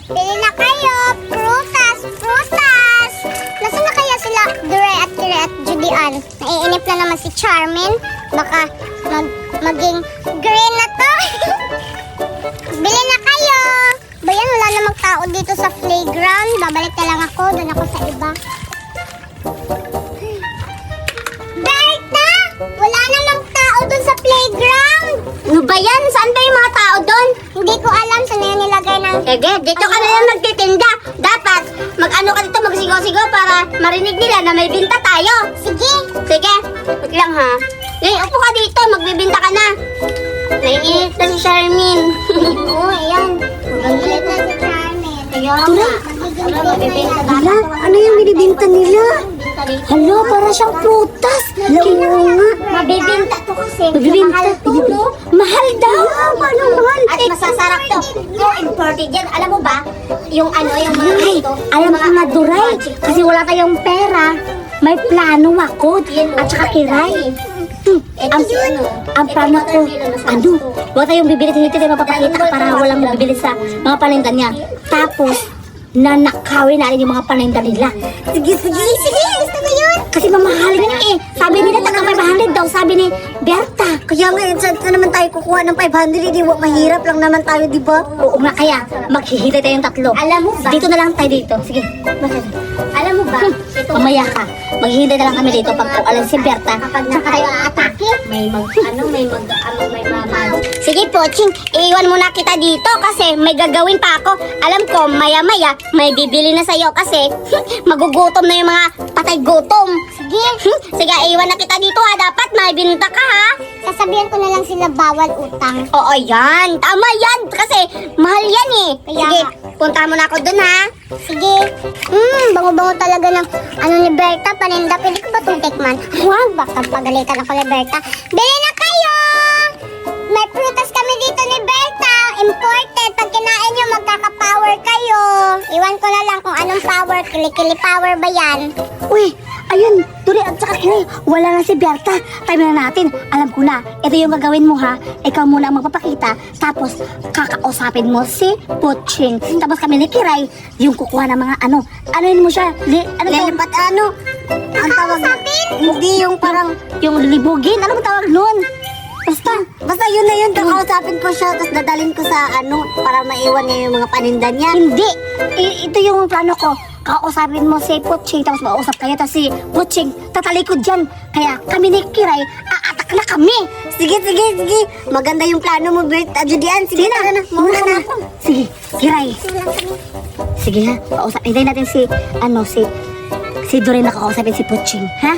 Pili na kayo! Prutas! Prutas! Nasaan na kaya sila Duray at Kira at Judian? Naiinip na naman si Charmin. Baka maging green na to. Bili na kayo! Bayan, wala namang tao dito sa playground. Babalik na lang ako. Doon ako sa iba. Berta! Wala namang tao doon sa playground! Ano ba yan? Saan ba yung mga tao doon? Hindi ko alam saan na yan nilagay ng... Sige, dito ka na lang nagtitinda. Dapat, mag-ano ka dito, magsigaw-sigaw para marinig nila na may binta tayo. Sige! Sige, wait lang ha. Ngayon, upo ka dito, magbibinta ka na. Naiinit na si Charmin. Oo, ayan. Magalit na si Charmin. Ayun nga. Magbibinta Hala, ano yung binibinta nila? Hala, para siyang prutas. Kaya nga. Mabibinta to kasi. Mabibinta. Mahal to, no? Mahal daw. Paano mahal? At masasarap to. No, imported yan. Alam mo ba? Yung ano, yung mga Ay, ito. alam ko nga, Duray. Kasi wala tayong pera. May plano ako. At saka Kiray. Ang plano ko, ano, wala tayong bibili, hindi tayo mapapakita para walang mabibili sa mga paninda niya. Tapos, nanakawin natin yung mga paninda nila. Sige, gusto ko yun. Kasi mamahalin nga eh. Sabi nila, taga 500 daw, sabi ni Berta. Kaya nga, saan naman tayo kukuha ng 500? Hindi mo, mahirap lang naman tayo, di ba? Oo nga, kaya maghihintay tayong tatlo. Alam mo ba? Dito na lang tayo dito. Sige, bakit? Alam mo ba? Ito, Mamaya ka. Maghihintay na lang kami dito pag alam si Berta. kapag na tayo aatake, may Sige po, Ching, iiwan muna kita dito kasi may gagawin pa ako. Alam ko, maya-maya, may bibili na sa'yo kasi magugutom na yung mga patay gutom. Sige. Sige, iiwan na kita dito ha. Dapat may binta ka ha. Sasabihan ko na lang sila bawal utang. Oo, yan. Tama yan. Kasi mahal yan eh. Kaya Sige, nga. punta mo na ako dun ha. Sige. Bango-bango talaga ng ano ni Berta, paninda. Pwede ko ba itong tikman? Huwag, baka pagalitan ako ni Berta. Bili na kayo! May prutas kami dito ni Berta. Imported. Pag kinain nyo, magkaka-power kayo. Iwan ko na lang kung anong power. Kili-kili power ba yan? Uy, ayun, Turi at saka Kiray, wala na si Berta. Time na natin. Alam ko na, ito yung gagawin mo ha. Ikaw muna ang magpapakita. Tapos, kakausapin mo si Puching. Tapos kami ni Kiray, yung kukuha ng mga ano. Anuin mo siya? Ano to? Lilipat ano? Ang tawag hindi yung parang Yung lilibugin. Ano ba tawag nun? basta yun na yun, kakausapin ko siya tapos dadalhin ko sa ano para maiwan niya yung mga paninda niya. Hindi. Ito yung plano ko. Kakausapin mo si Puching, tapos mausap kayo. Tapos si Puching, tatalikod dyan. Kaya kami ni Kiray, aatak na kami. Sige. Maganda yung plano mo, Bert. Judian, sige na. Muna na. Sige, Kiray. Sige ha, hintayin natin si Doreen na kakausapin si Puching, ha?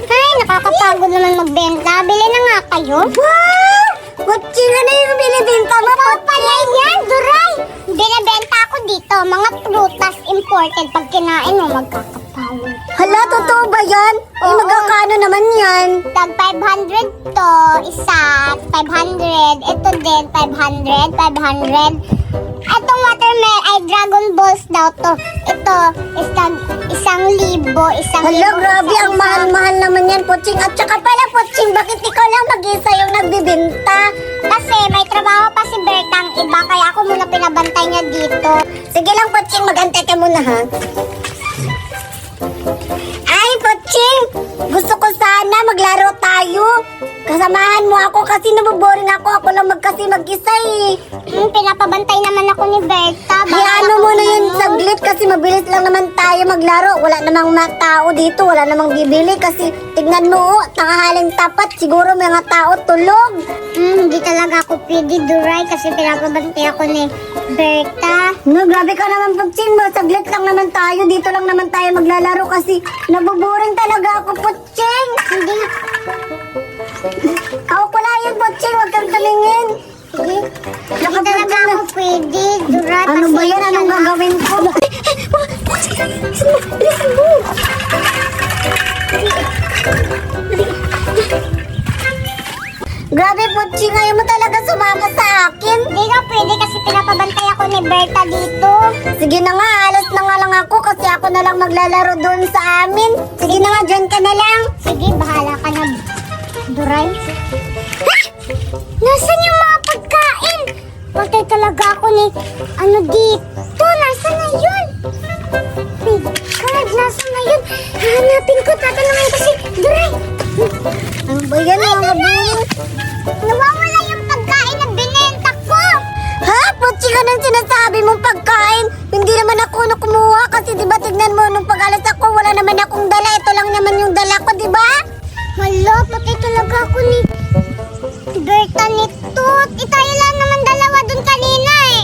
Ay, nakakapagod naman magbenta. Bili na nga kayo. Wow! Kutsing na yung binibinta mo, Pala yan, Duray! Binibenta ako dito. Mga prutas imported. Pag kinain mo, magkakapower. Hala, totoo ba yan? Eh, Oo. magkakano naman yan? Tag 500 to, isa, 500. Ito din, 500, 500. Etong watermelon ay Dragon Balls daw to. Ito, isang libo. Hala, grabe, ang mahal-mahal naman yan, Puching. At saka pala, Puching, bakit ikaw lang mag-isa yung nagbibinta? Kasi may trabaho pa si Bertang iba, kaya ako muna pinabantay niya dito. Sige lang, Puching, mag-antay ka muna, ha? Ay, Puching! Gusto ko sana maglaro tayo. Kasamahan mo ako kasi naboboring ako. Ako lang mag-isa eh. Pinapabantay naman ako ni Berta. Hayaan mo muna yun saglit kasi mabilis lang naman tayo maglaro. Wala namang mga tao dito. Wala namang bibili kasi tignan mo, tangahaling tapat. Siguro may mga tao tulog. Hindi talaga ako pwede, Duray, kasi pinapabantay ako ni Berta. No, grabe ka naman, Puching mo. Saglit lang naman tayo. Dito lang naman tayo maglalaro kasi naboboring talaga ako, Puching. Hindi. Ako pala yun, Puching. Huwag kang tumingin. Hindi talaga ako pwede, Duray. Ano ba yan? Anong gagawin ko? Bilisan mo! Grabe, Puching. Ayaw mo talaga sumama sa akin. Hindi nga pwede kasi pinapabantay ako ni Berta dito. Sige na nga, alas na nga lang ako kasi ako na lang maglalaro doon sa amin. Sige na nga, dyan ka na lang. Sige, bahala ka na, Duray. Ha? Nasaan yung mga pagkain? patay talaga ako ni, ano dito, nasa na yun? My God, nasa na yun? Hahanapin ko, tatanungin ko si Dre. Ano ba yan mga bungo? Nawawala yung pagkain na binenta ko. Ha? Putsi ka ng sinasabi mong pagkain. Hindi naman ako kumuha kasi diba tignan mo nung pag-alas ako wala naman akong dala. Ito lang naman yung dala ko, diba? Hala, patay talaga ako ni Berta nito. Tayo lang naman dalawa dun kanina eh.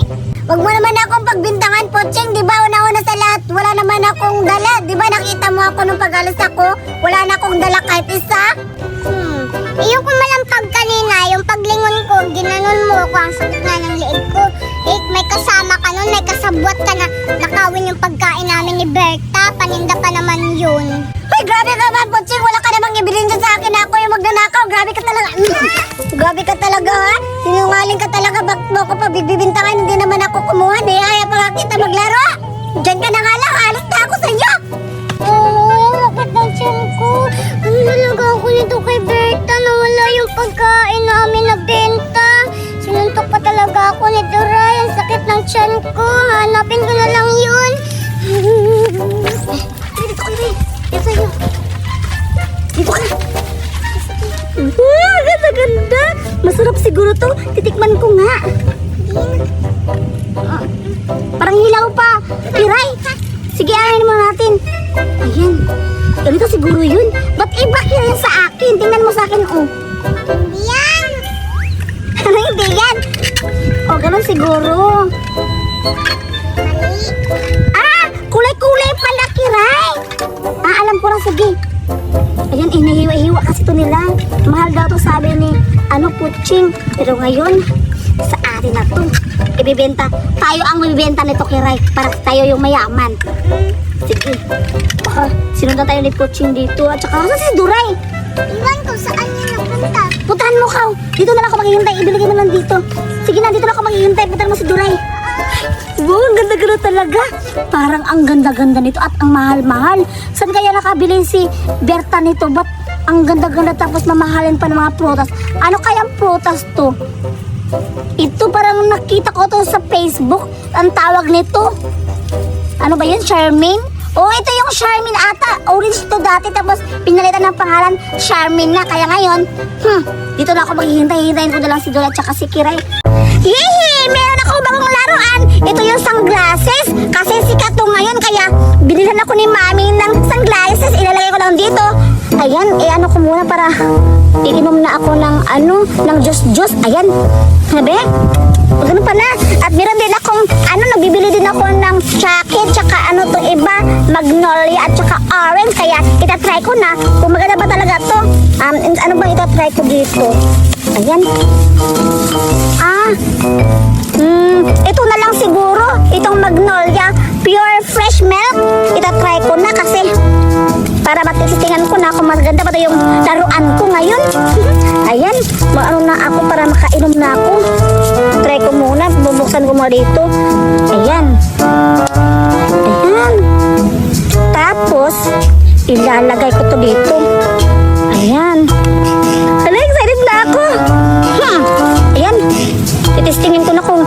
Wag mo naman akong pagbintangan, Potsing. Diba una-una sa lahat, wala naman akong dala. Diba nakita mo ako nung pag-alas ako? Wala na akong dala kahit isa. Yung kumalampag kanina, yung paglingon ko, ginanon mo ako, ang sakit na ng liig ko. Eh, may kasama ka nun, may kasabwat ka na nakawin yung pagkain namin ni Berta. Paninda pa naman yun. Ay, grabe ka man, Potsing. Wala ka namang ibigin dyan sa akin. Ako yung magnanakaw. Grabe ka talaga. Grabe ka talaga, ha? Sinungaling ka talaga. Bakit mo ako pagbibintangan? Hindi naman ako kumuha. Di ayaw pa nga kita maglaro. Diyan ka na nga lang. Alis na ako sa inyo. Bakit ang tiyan ko? Ano talaga ako nito kay Berta? Nawala yung pagkain namin na benta. Sinuntok pa talaga ako ni Duray. Ang sakit ng tiyan ko. Hanapin ko na lang yun. Dito ka, Ray. Dito sa'yo. Dito ka. Wow, ganda-ganda. Masarap siguro to. Titikman ko nga. Parang hilaw pa. Kiray. Sige, ayayin mo natin. Ayan. Ganito siguro yun. Ba't iba yan sa akin? Tingnan mo sa akin, oh. Hindi yan. Ano hindi yan? Oh, ganun siguro. Mali. Ah! Kulay-kulay pala, Kiray. Ah, alam ko lang. Sige. Ayan, inahiwa-hiwa kasi to nila. Mahal daw to sabi ni, Putsing. Pero ngayon, sa atin na to. Ibibenta. Tayo ang mabibenta nito, Kiray. Para tayo yung mayaman. Sige. Baka sinundan tayo ni Putsing dito. At saka, saan si Duray? Iwan ko saan yun napunta. Puntahan mo, Kaw. Dito na lang ako maghihintay. Ibigay mo lang dito. Sige na, dito na ako maghihintay. Puntahan mo si Duray. Wow, ang ganda-ganda talaga. Parang ang ganda-ganda nito at ang mahal-mahal. Saan kaya nakabili si Berta nito? Ba't ang ganda-ganda tapos mamahalin pa ng mga prutas? Ano kaya ang prutas to? Ito parang nakita ko to sa Facebook. Ang tawag nito. Ano ba yun? Charmaine? Oh, ito yung Charmaine ata. Orange to dati tapos pinalitan ng pangalan Charmaine na. Kaya ngayon, dito na ako maghihintay. Hintayin ko na lang si Dola at saka si Kiray. Yehey! Meron ako bagong laruan. Ito yung sunglasses. Kasi sikat to ngayon. Kaya binilhan ako ni Mami ng sunglasses. Ilalagay ko lang dito. Ayan, ano ko muna para iinom na ako ng ng juice. Ayan. Sabi? Ganun pala. At meron din akong, nagbibili din ako ng jacket, tsaka to iba, magnolia, at tsaka orange. Kaya itatry ko na kung maganda ba talaga to. Ano bang itatry ko dito? Ayan. Ito na lang siguro. Itong magnolia, pure fresh milk. Itatry ko na kasi para matititingan ko na kung maganda ba yung laruan ko ngayon. Ayan, na ako para makainom na ako. Try ko muna, bubuksan ko muna dito. Ayan. Ayan. Tapos, ilalagay ko to dito. Ayan. Hala, excited na ako. Ayan. Titistingin ko na kung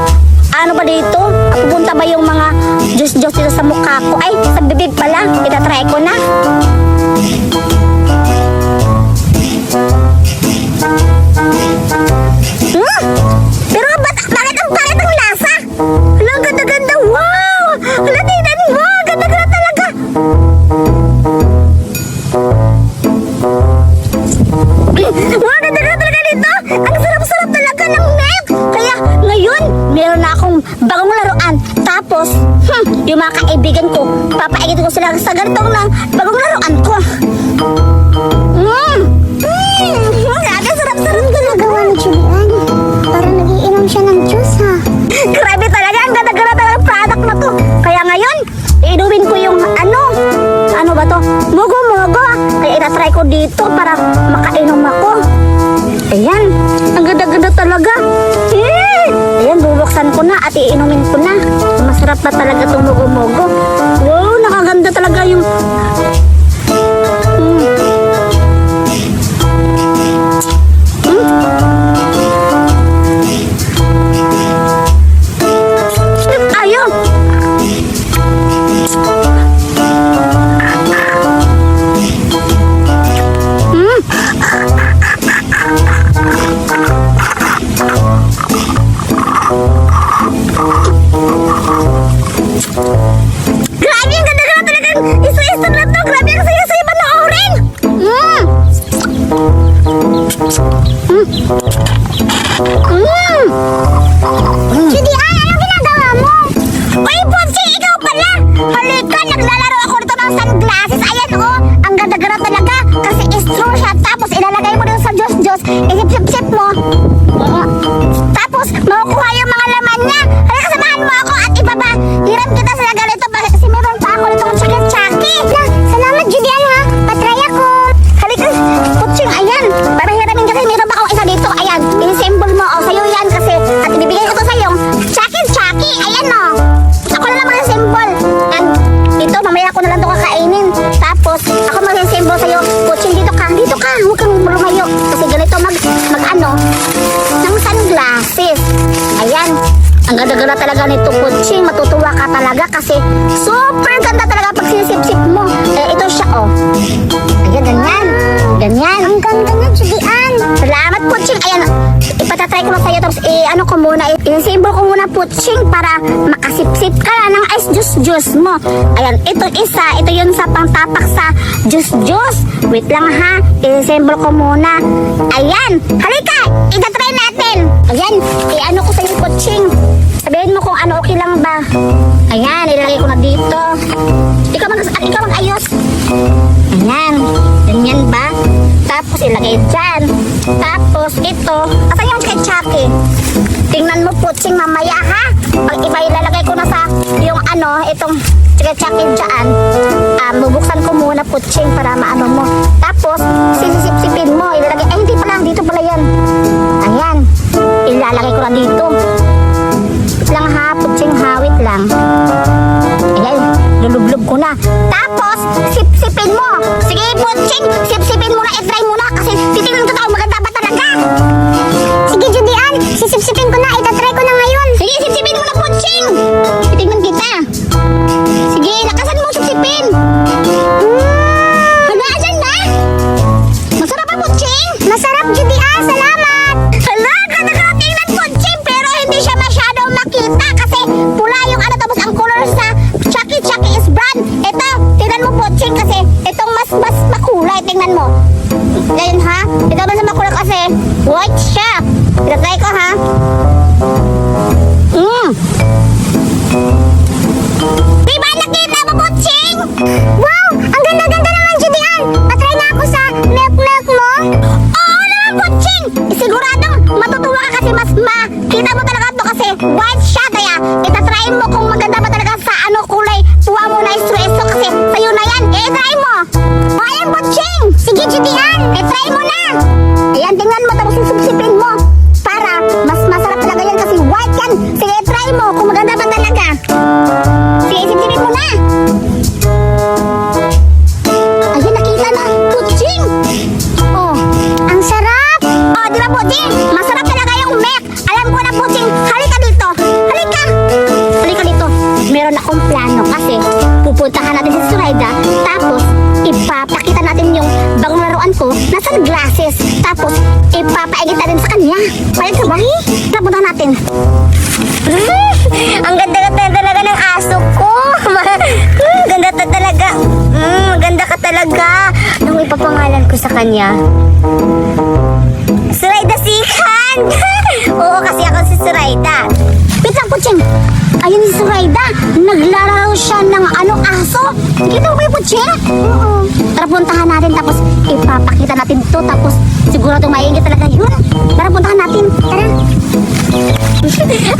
ano ba dito. Pupunta ba yung mga juice dito sa mukha ko. Ay, sa bibig pala. Itatry ko na. Pero bakit ang palit ang lasa? Hala, ang ganda-ganda. Wow! Hala, tingnan mo. Ganda-ganda talaga. Wow, ganda-ganda talaga dito. Ang sarap-sarap talaga ng milk. Kaya ngayon, meron na akong bagong laruan. Tapos, yung mga kaibigan ko, papaigitin ko sila sa ganitong ng bagong laruan ko. Sarap-sarap talaga. Gawa ni Julian. Parang nagiinom siya ng juice, ha? Grabe talaga, ang ganda-ganda talaga ng product na to. Kaya ngayon, iinumin ko yung ano ba to? Mogo-mogo. Kaya itatry ko dito para makainom ako. Ayan, ang ganda-ganda talaga. Ayan, bubuksan ko na at iinumin ko na. Masarap na talaga itong mogo-mogo. Wow, nakaganda talaga yung... Tapos, ako mag-symbol sa'yo. Putsing, dito ka. Huwag kang lumayo. Kasi ganito mag-ano, ng sunglasses. Ayan. Ang ganda-ganda talaga nito, Putsing. Matutuwa ka talaga kasi super ganda talaga pag sinisip-sip mo. Ito siya, oh. Ayan, ganyan. Ganyan. Ang ganda na, Julian. Salamat, Putsing. Ayan, ipatatry ko lang sa'yo. Tapos, ano ko muna, i-symbol ko muna, Putsing, para makasip-sip ka ng ice juice mo. Ayan, ito isa. Ito yun sa pangtapak sa juice. Wait lang ha. I-symbol ko muna. Ayan. Halika. Itatry natin. Ayan. I-ano ko sa'yo, Putsing. Sabihin mo kung ano, okay lang ba. Ayan. Ilalagay ko na dito. Ikaw mag-ayos. Ayan. Ganyan ba? Tapos ilagay dyan. Tapos ito. Asan yung kay Chucky? Tingnan mo, Putsing, mamaya ha. Pag iba ilalagay ko na sa yung ano, itong kay Chucky dyan. Bubuksan ko muna, Putsing, para maano mo. Tapos sisip-sipin mo. Ilalagay. Ay, hindi pala. Dito pala yan. Ayan. Ilalagay ko na dito. Wait lang ha, Putsing, hawit lang. Ayan. Lulublog ko na. Tapos, sip-sipin mo. Sige, Putsing, sip-sipin mo na, i-try mo na. Kasi titingnan ko tayo, maganda ba talaga? Sige, Julian. Sisip-sipin ko na. Itatry ko na ngayon. Sige, sip-sipin mo na, Putsing. Titingnan kita. Sige, lakasan mo, sip-sipin. Hala, asan na? Masarap ba, Putsing? Masarap, Julian. Salamat. Hala, tingnan, Putsing. Pero hindi siya masyadong makita kasi pula yung ano, tapos ang color sa Chucky is brown. Ito, tingnan mo, Putsing, kasi itong mas makulay. Tingnan mo. Ganyan ha. Ito mas makulay kasi white siya. Itatry ko ha. Diba nakita mo, Putsing? Wow! Ang ganda-ganda naman, Julian. Patry na ako sa milk mo. Oo naman, Putsing. Siguradong matutuwa ka kasi mas makita mo talaga to kasi white siya. Kaya itatry mo kung maganda ba talaga sa ano kulay. Tuwa mo na iso kasi sa'yo na yan. I-try mo. O, ayan, Putsing. Sige, Julian. I-try mo na. Ayan, tingnan mo tapos susupsipin mo. Para mas masarap talaga yan kasi white yan. Sige, try mo kung maganda ba talaga. Sige, sipsipin mo na. Ayan, nakita na. Putsing. Oh, Ang sarap. oh, di ba, Putsing? Masarap talaga yung milk. Alam ko na, Putsing. Halika dito. Halika. Halika dito. Meron akong plano kasi pupuntahan natin si Zoraida. Tapos, ipapakita natin yung bagong laruan ko na sunglasses. Tapos, ipapaigit natin sa kanya. Balik sa bahay. Napuntahan natin. Ang ganda-ganda talaga ng aso ko. Ganda ka talaga. Ganda ka talaga. Anong ipapangalan ko sa kanya? Zoraida Sikan! Oo, kasi ako si Zoraida. Wait lang, Putsing. Ayun si Zoraida. Naglalaro siya ng aso. Kita mo ba yung Putsing? Oo. Tara, puntahan natin. Tapos ipapakita natin to. Tapos siguro maingit talaga yun. Tara, puntahan natin. Tara.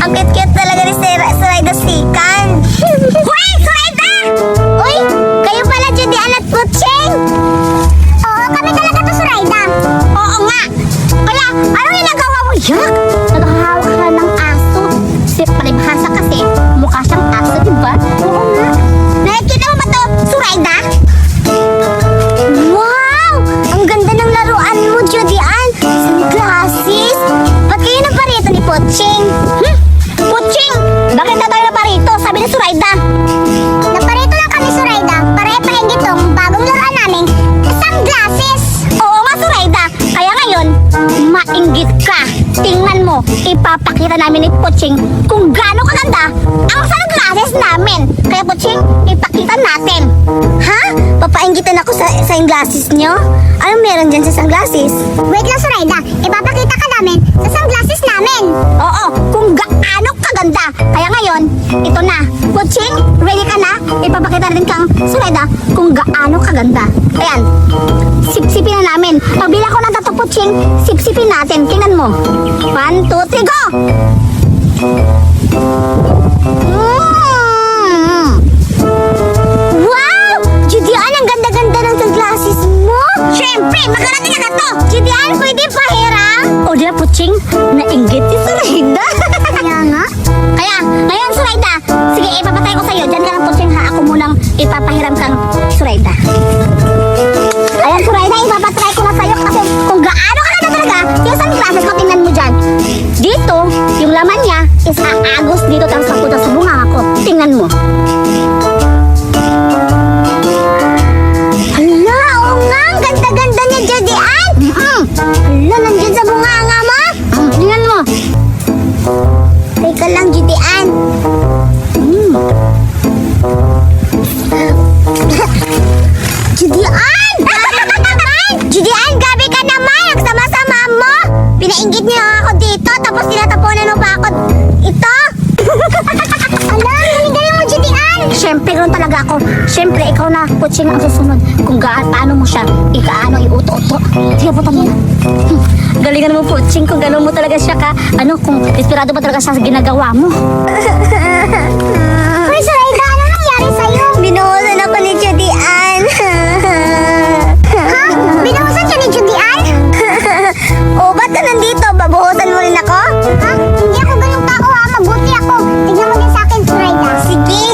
Ang cute-cute talaga ni Zoraida Sikan. Hoy, Zoraida! Uy, kayo pala, Judian at Putsing. Oo, kami talaga to, Zoraida. Oo nga. Kaya, ano ginagawa mo, Yak? Naghahawak ka ng aso. Palibhasa kasi, mukha siyang aso, diba? Oo nga. Nakikita mo ba to, Zoraida? Wow! Ang ganda ng laruan mo, Judian. Sunglasses. Ba't kayo na pa rito ni Putsing? Putsing! Bakit na tayo na pa rito? Sabi ni Zoraida. Naparito lang kami, Zoraida, para ipahinggit tong bagong laruan namin, sunglasses. Oo nga, Zoraida. Kaya ngayon, mainggit ka. Tingnan mo, ipapakita namin ni Putsing kung gaano kaganda ang sunglasses namin. Kaya Putsing, ipakita natin. Ha? Papainggitan ako sa sunglasses nyo? Anong meron dyan sa sunglasses? Wait lang, Zoraida. Ipapakita ka namin sa sunglasses namin. Oo, kung gaano kaganda. Kaya ngayon, ito na. Putsing, ready ka na? Ipapakita natin kang Zoraida kung gaano kaganda. Ayan, sipsipin na namin. Pagbila ko ng tato, Putsing, sipsipin natin. Tingnan mo. 1, 2, 3, go! Wow! Judian, ang ganda-ganda ng sunglasses mo. Siyempre, makarating na to. Judian, pwede pahiram? O, di ba, Putsing? Nainggit si Zoraida. Kaya nga. Kaya, ngayon, Zoraida, sige, ipapatay ko sa'yo. Diyan ka lang, Putsing, ha? Ako munang ipapahiram kang Zoraida. ganun talaga ako. Siyempre, ikaw na, Puching, ang susunod. Kung paano mo siya, iuto-uto. Sige, putan mo. Galingan mo, Puching, kung gano'n mo talaga siya ka. Kung inspirado ba talaga siya sa ginagawa mo. Hoy, Zoraida, ano nangyari sa'yo? Binuhusan ako ni Judy Ann. Ha? Binuhusan siya ni Judy Ann? O, ba't ka nandito? Babuhusan mo rin ako? Ha? Hindi ako ganyung tao ha. Mabuti ako. Tignan mo din sa akin, Zoraida. Sige.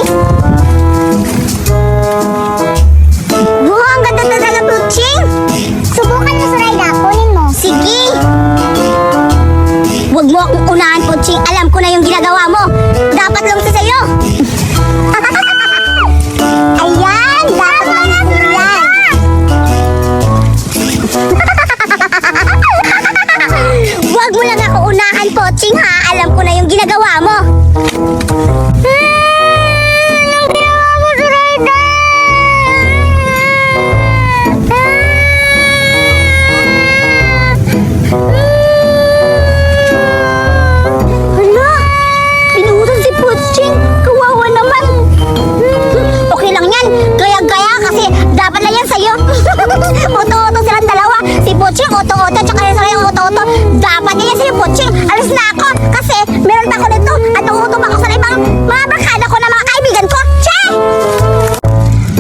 Wow, ang ganda talaga, Puching. Subukan mo, Zoraida. Kunin mo. Sige. Huwag mo akong unahan, Puching. Alam ko na yung ginagawa mo. Dapat lang sa sa'yo. Ayan, dapat lang yan. Huwag mo lang ako unahan, Puching, ha? Alam ko na yung ginagawa mo. Anong ginawa mo, Zoraida? Hala, binuhusan si Puching. Kawawa naman. Okay lang yan. Gaya-gaya kasi dapat lang yan sa'yo. Oto-oto silang dalawa. Si Puching, oto-oto, tsaka yung sarili oto-oto. Dapat yan sa'yo, Puching. Alis na ako kasi meron pa ako nito at uutom ako sa ibang mga barkada ko na mga kaibigan ko. Che!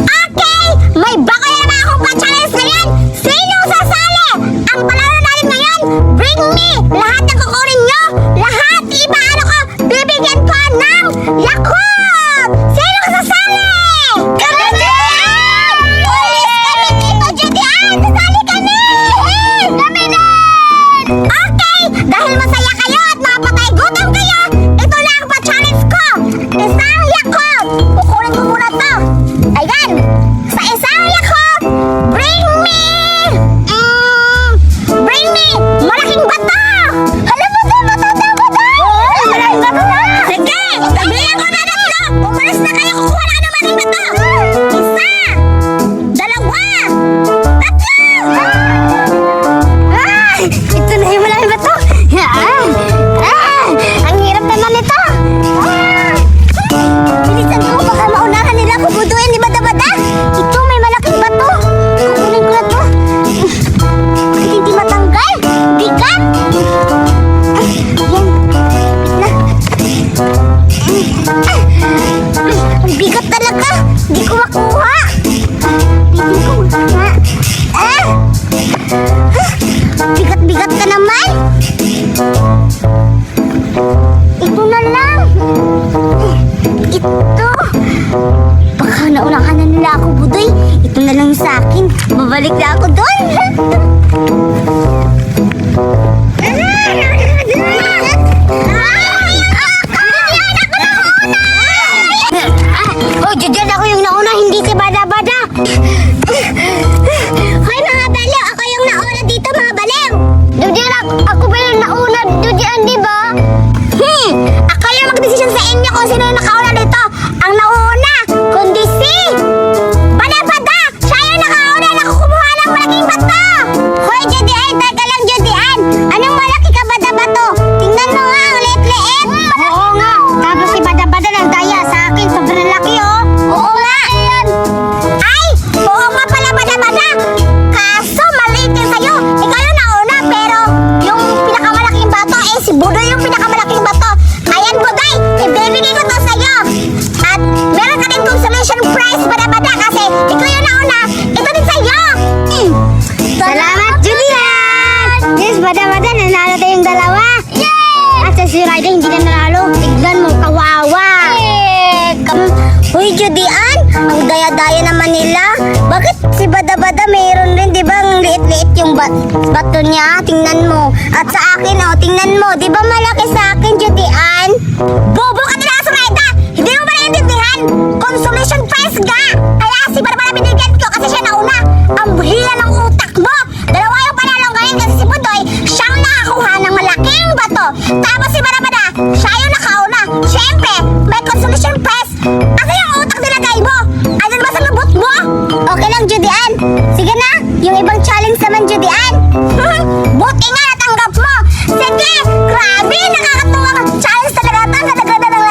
Okay! May bago na naman akong pa-challenge ngayon. Sino sasali? Ang palaro natin ngayon, bring me! Lahat ng kukunin nyo, lahat ipaano ko, bibigyan ko ng Yakult! Sino sasali? Kami din! Pulis kami dito, Judy Ann! Sasali kami! Kami din! Okay! Dahil masaya kayo at mapatay gutom kayo, ito na ang pa-challenge ko! Isang Yakult! Kukunin ko muna to. Ayan! Sa isang Yakult, bring me malaking bato! Alam mo ba, malaking bato na! Sige! Sabihin ko na tatlo! Umalis na kayo, kukuha na ng malaking bato! Isa! Dalawa! Tatlo! Ito na yung malaking bato! Ang hirap naman ito! Bilisan ko, baka maunahan nila ako buduin ni Bada-Bada! Ito, may malaking bato! Kukunin ko na to! Bakit hindi matanggal? Bigat! Yan. Ang bigat talaga! Hindi ko makuha! Hindi ko makuha! Bigat-bigat ka naman! Ito na lang! Ito! Baka naunahan na nila ako, Budoy. Ito na lang sa akin. Babalik na ako doon. Oh, Judian, ako yung nauna, hindi si Bada-Bada. Hoy, mga baliw! Ako yung nauna dito, mga baliw! Judian, ako ba yung nauna, Judian, di ba? Ako yung mag-desisyon sa inyo kung sino yung nakauna dito. Ang nauna, kundi si Bada-Bada! Siya yung nakauna na kumuha ng malaking bato! Hoy, Judian, teka lang, Judian! Anong malaki ka, Bada-Bato? Tingnan mo nga, ang liit-liit! Oo nga. Tapos si Bada-Bada ng daya sa akin. Sobrang laki, oh. Oo nga! Ay! Oo nga pala, Bada-Bada! Kaso, maliit din sa'yo. Ikaw yung nauna, pero yung pinakamalaking bato, si Budoy yung pinakamalaking bato. Ayan, Budoy! Ibibigay ko to sa'yo. At meron ka din consolation prize, Bada-Bada, kasi ikaw yung nauna. Ito din sa'yo. Salamat, Julian! Yes, Bada-Bada, nanalo tayong dalawa. Yay! At sa si Zoraida, hindi na nanalo. Tignan mo, kawawa. Uy, Judian, ang daya-daya naman nila. Bakit si Bada-Bada mayroon rin, di ba? Ang liit-liit yung bato niya. Tingnan mo. At sa akin, oh, tingnan mo. Di ba malaki sa akin, Judian? Bobo ka nila, Zoraida! Hindi mo ba naiintindihan? Consolation prize ga! Kaya si Bada-Bada binigyan ko kasi siya nauna. Ang hila ng utak mo! Dalawa yung panalo ngayon kasi si Budoy, siyang nakakuha ng malaking bato. Tapos si Bada-Bada, siya yung nakauna. Siyempre, may consolation prize. Kasi yung utak nilagay mo, andun ba sa lubot mo? Okay lang, Judian. Sige na, yung ibang challenge naman, Judian. Buti nga natanggap mo. Sige, grabe, nakakatuwang challenge talaga ito. Sa naganda ng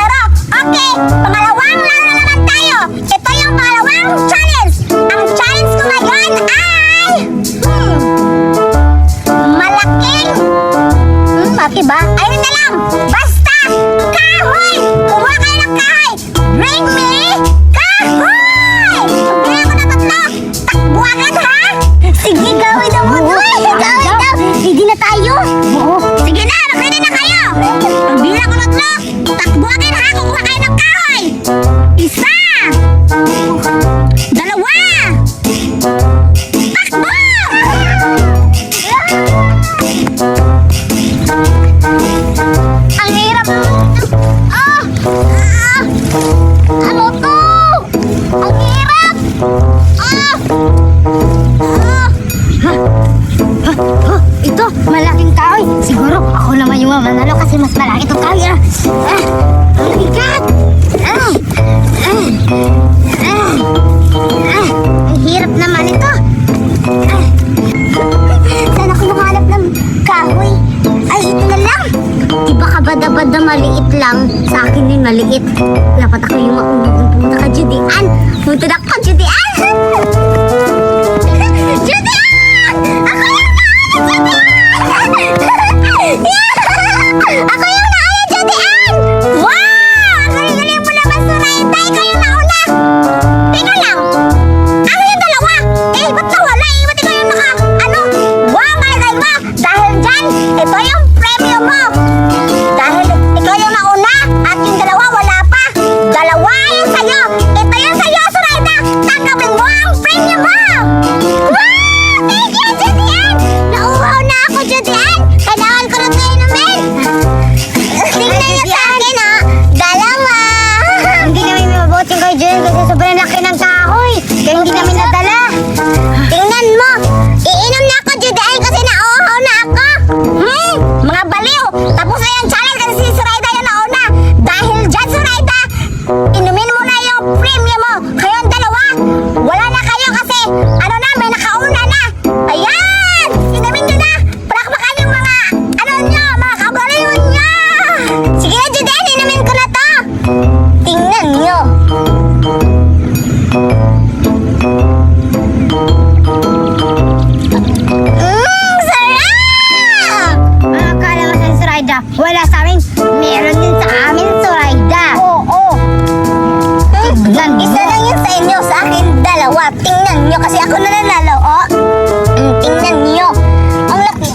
maliliit. Dapat ako yung maunang pumunta ka, Judian. Punta na ako, Judian. Judian! Ako yung nauna, Judian! Ako yung nauna, Judian! Wow! Ang galing mo naman, Zoraida. Ikaw yung nauna. Teka lang. Ano yung dalawa? Ba't nawala? Ba't ikaw yung wow, malagay mo! Dahil dyan, ito yung premyo mo! Dahil ikaw yung nauna at yung dalawa wala pa. Dalawa yung sa'yo! Ito yung sa'yo, Zoraida! Tanggapin mo ang premyo mo! Wow! Thank you, Judian! Nauuhaw na ako, Judian! Kailangan ko na ito inumin! Tingnan niyo sa akin, ha! Dalawa! Hindi namin mabuting kayo, Judian, kasi sobrang laki ng kahoy. Kaya hindi namin nadala. Tingnan mo! Iinom na ako, Judian, kasi nauuhaw na ako! Mga baliw! Tapos na yung challenge kasi si Zoraida yung nauna! Dahil dyan, Zoraida, inumin mo na yung premium mo! Kayong dalawa, wala na kayo kasi may nakauna na! Ayan! Inumin nyo na! Palakpakan yung mga, mga kabaliw nyo! Sige na, Judian, inumin ko na to! Tingnan nyo! Sarap! Akala mo sa Zoraida, wala sa amin. Meron din sa amin, Zoraida. Oo. Isa lang yun sa inyo, sa akin dalawa. Tingnan nyo, kasi ako na nanalo, oh. Tingnan nyo. Ang laki.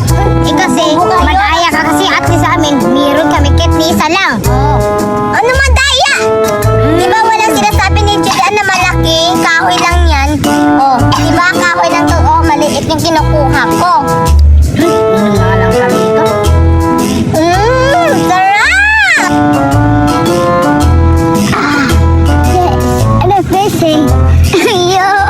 Kasi, madaya ka kasi at sa amin, meron kami kit ni isa lang. Ano madaya? Di ba walang sinasabi ni Judian na malaki? Kahoy lang yan. Oh, di ba kahoy lang to? Oh, maliit yung kinukuha ko. Lang kami ito. Sarap! Ano, fishing? Yo!